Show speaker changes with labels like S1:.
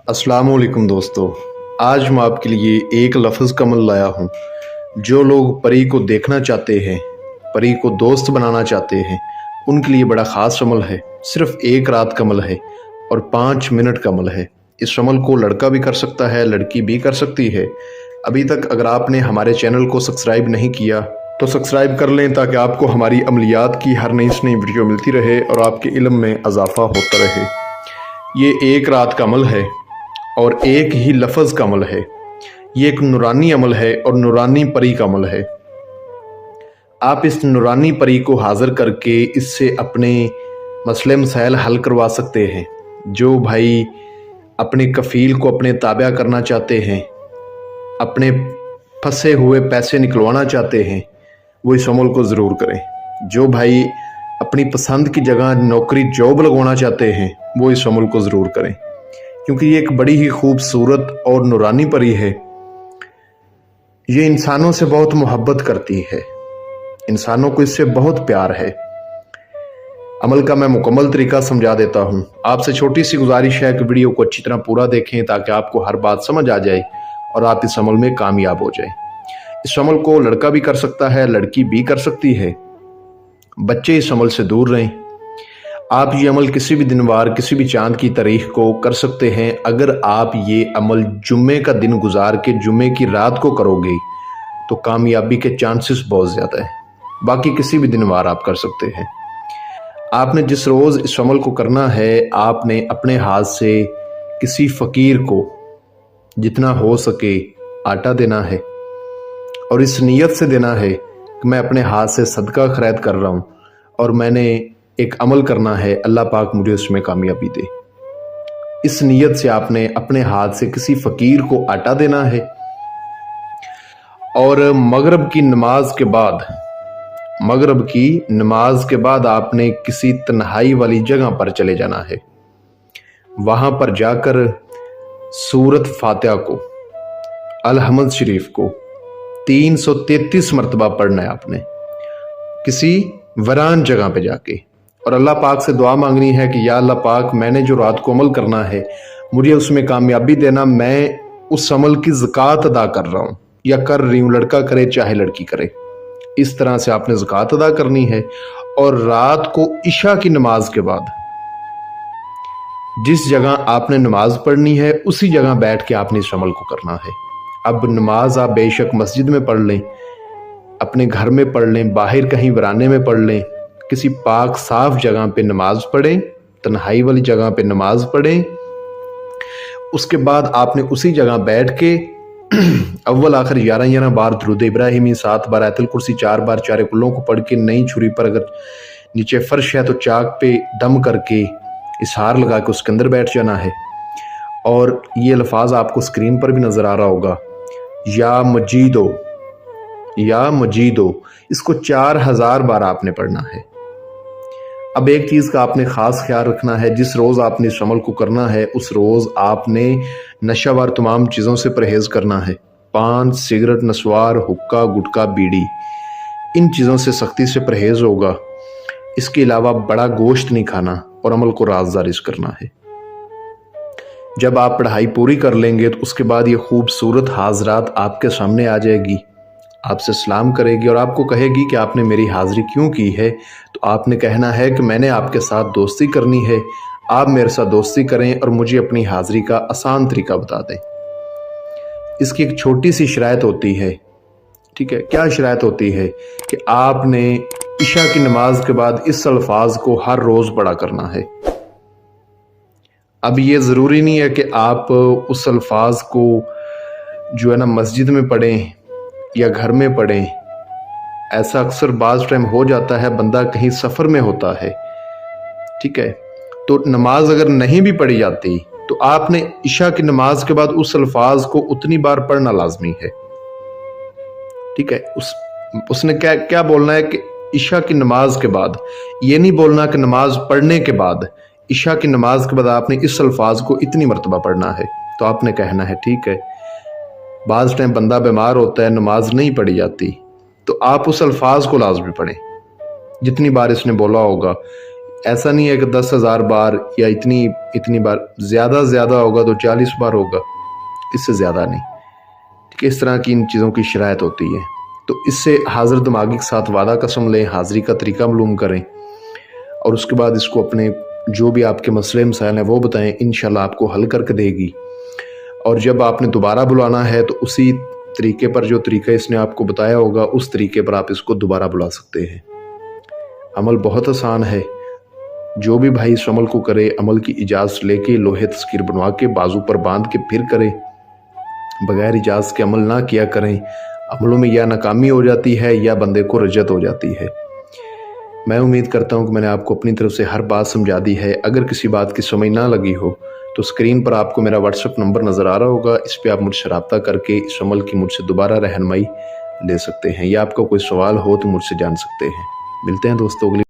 S1: अस्सलाम वालेकुम दोस्तों। आज मैं आपके लिए एक लफ्ज़ का अमल लाया हूँ। जो लोग परी को देखना चाहते हैं, परी को दोस्त बनाना चाहते हैं, उनके लिए बड़ा ख़ास अमल है। सिर्फ एक रात का अमल है और 5 मिनट का अमल है। इस अमल को लड़का भी कर सकता है, लड़की भी कर सकती है। अभी तक अगर आपने हमारे चैनल को सब्सक्राइब नहीं किया तो सब्सक्राइब कर लें, ताकि आपको हमारी अमलियात की हर नई से नई वीडियो मिलती रहे और आपके इल्म में इजाफा होता रहे। ये एक रात का अमल है और एक ही लफ्ज़ का अमल है। ये एक नूरानी अमल है और नूरानी परी का अमल है। आप इस नूरानी परी को हाज़िर करके इससे अपने मसले मसाइल हल करवा सकते हैं। जो भाई अपने कफ़ील को अपने ताबा करना चाहते हैं, अपने फंसे हुए पैसे निकलवाना चाहते हैं, वो इस अमल को ज़रूर करें। जो भाई अपनी पसंद की जगह नौकरी जॉब लगवाना चाहते हैं, वो इस अमल को ज़रूर करें, क्योंकि ये एक बड़ी ही खूबसूरत और नूरानी परी है। ये इंसानों से बहुत मोहब्बत करती है, इंसानों को इससे बहुत प्यार है। अमल का मैं मुकम्मल तरीका समझा देता हूँ। आपसे छोटी सी गुजारिश है कि वीडियो को अच्छी तरह पूरा देखें, ताकि आपको हर बात समझ आ जाए और आप इस अमल में कामयाब हो जाए। इस अमल को लड़का भी कर सकता है, लड़की भी कर सकती है। बच्चे इस अमल से दूर रहें। आप ये अमल किसी भी दिन वार, किसी भी चांद की तारीख को कर सकते हैं। अगर आप ये अमल जुम्मे का दिन गुजार के जुम्मे की रात को करोगे तो कामयाबी के चांसेस बहुत ज़्यादा है। बाकी किसी भी दिन वार आप कर सकते हैं। आपने जिस रोज़ इस अमल को करना है, आपने अपने हाथ से किसी फ़कीर को जितना हो सके आटा देना है और इस नीयत से देना है कि मैं अपने हाथ से सदका खैरत कर रहा हूँ और मैंने एक अमल करना है, अल्लाह पाक मुझे उसमें कामयाबी दे। इस नीयत से आपने अपने हाथ से किसी फ़कीर को आटा देना है और मगरिब की नमाज के बाद आपने किसी तन्हाई वाली जगह पर चले जाना है। वहाँ पर जाकर सूरत फातिहा को, अल-हम्द शरीफ को 333 मरतबा पढ़ना है आपने, किसी वरान जगह पे जाके, और अल्लाह पाक से दुआ मांगनी है कि या अल्लाह पाक, मैंने जो रात को अमल करना है मुझे उसमें कामयाबी देना। मैं उस अमल की ज़कात अदा कर रहा हूँ या कर रही हूँ, लड़का करे चाहे लड़की करे। इस तरह से आपने ज़कात अदा करनी है और रात को इशा की नमाज के बाद जिस जगह आपने नमाज पढ़नी है उसी जगह बैठ के आपने इस अमल को करना है। अब नमाज आप बेशक मस्जिद में पढ़ लें, अपने घर में पढ़ लें, बाहर कहीं वराने में पढ़ लें, किसी पाक साफ जगह पे नमाज पढ़ें, तन्हाई वाली जगह पे नमाज पढ़ें। उसके बाद आपने उसी जगह बैठ के अव्वल आखिर 11 बार दुरूद इब्राहिमी, 7 बार आयतुल कुर्सी, 4 बार चारे कुल्लों को पढ़ के, नई छुरी पर अगर नीचे फर्श है तो चाक पे दम करके इसहार लगा के उसके अंदर बैठ जाना है। और ये अल्फाज आपको स्क्रीन पर भी नज़र आ रहा होगा, या मजीदो, इसको 4000 बार आपने पढ़ना है। अब एक चीज़ का आपने ख़ास ख्याल रखना है, जिस रोज़ आपने इस अमल को करना है उस रोज़ आपने नशावर तमाम चीज़ों से परहेज़ करना है। पान, सिगरेट, नस्वार, हुक्का, गुटखा, बीड़ी, इन चीज़ों से सख्ती से परहेज़ होगा। इसके अलावा बड़ा गोश्त नहीं खाना और अमल को राज़दारिश करना है। जब आप पढ़ाई पूरी कर लेंगे तो उसके बाद ये खूबसूरत हाज़रात आपके सामने आ जाएगी, आपसे सलाम करेगी और आपको कहेगी कि आपने मेरी हाज़िरी क्यों की है। तो आपने कहना है कि मैंने आपके साथ दोस्ती करनी है, आप मेरे साथ दोस्ती करें और मुझे अपनी हाज़िरी का आसान तरीका बता दें। इसकी एक छोटी सी शराइत होती है, ठीक है। क्या शराइत होती है कि आपने इशा की नमाज के बाद इस अल्फाज को हर रोज़ पढ़ा करना है। अब ये ज़रूरी नहीं है कि आप उस अल्फाज को जो है ना मस्जिद में पढ़ें या घर में पढ़ें। ऐसा अक्सर बाज़ टाइम हो जाता है, बंदा कहीं सफ़र में होता है, ठीक है, तो नमाज अगर नहीं भी पढ़ी जाती तो आपने इशा की नमाज के बाद उस अल्फाज को उतनी बार पढ़ना लाजमी है, ठीक है। उसने क्या बोलना है कि इशा की नमाज के बाद, ये नहीं बोलना कि नमाज पढ़ने के बाद। इशा की नमाज के बाद आपने इस अल्फाज को इतनी मरतबा पढ़ना है। तो आपने कहना है ठीक है, बाज़ टाइम बंदा बीमार होता है, नमाज नहीं पढ़ी जाती, तो आप उस अल्फाज को लाजमी पढ़ें जितनी बार इसने बोला होगा। ایسا نہیں ہے کہ 10,000 بار یا اتنی بار، زیادہ سے زیادہ ہوگا تو 40 بار ہوگا، اس سے زیادہ نہیں، ٹھیک ہے؟ اس طرح کی ان چیزوں کی شرائط ہوتی ہے۔ تو اس سے حاضر دماغی کے ساتھ وعدہ قسم لیں، حاضری کا طریقہ معلوم کریں، اور اس کے بعد اس کو اپنے جو بھی آپ کے مسئلے مسائل ہیں وہ بتائیں، انشاءاللہ آپ کو حل کر کے دے گی۔ اور جب آپ نے دوبارہ بلانا ہے تو اسی طریقے پر، جو طریقہ اس نے آپ کو بتایا ہوگا، اس طریقے پر آپ اس کو دوبارہ بلا سکتے ہیں۔ عمل بہت آسان ہے، جو بھی بھائی اس عمل کو کرے، عمل کی اجازت لے کے، لوہے تذکیر بنوا کے بازو پر باندھ کے پھر کرے، بغیر اجازت کے عمل نہ کیا کریں۔ عملوں میں یا ناکامی ہو جاتی ہے یا بندے کو رجعت ہو جاتی ہے۔ میں امید کرتا ہوں کہ میں نے آپ کو اپنی طرف سے ہر بات سمجھا دی ہے۔ اگر کسی بات کی سمجھ نہ لگی ہو تو اسکرین پر آپ کو میرا واٹس ایپ نمبر نظر آ رہا ہوگا، اس پہ آپ مجھ سے رابطہ کر کے اس عمل کی مجھ سے دوبارہ رہنمائی لے سکتے ہیں، یا آپ کا کوئی سوال ہو تو مجھ سے جان سکتے ہیں۔ ملتے ہیں دوستو اگلی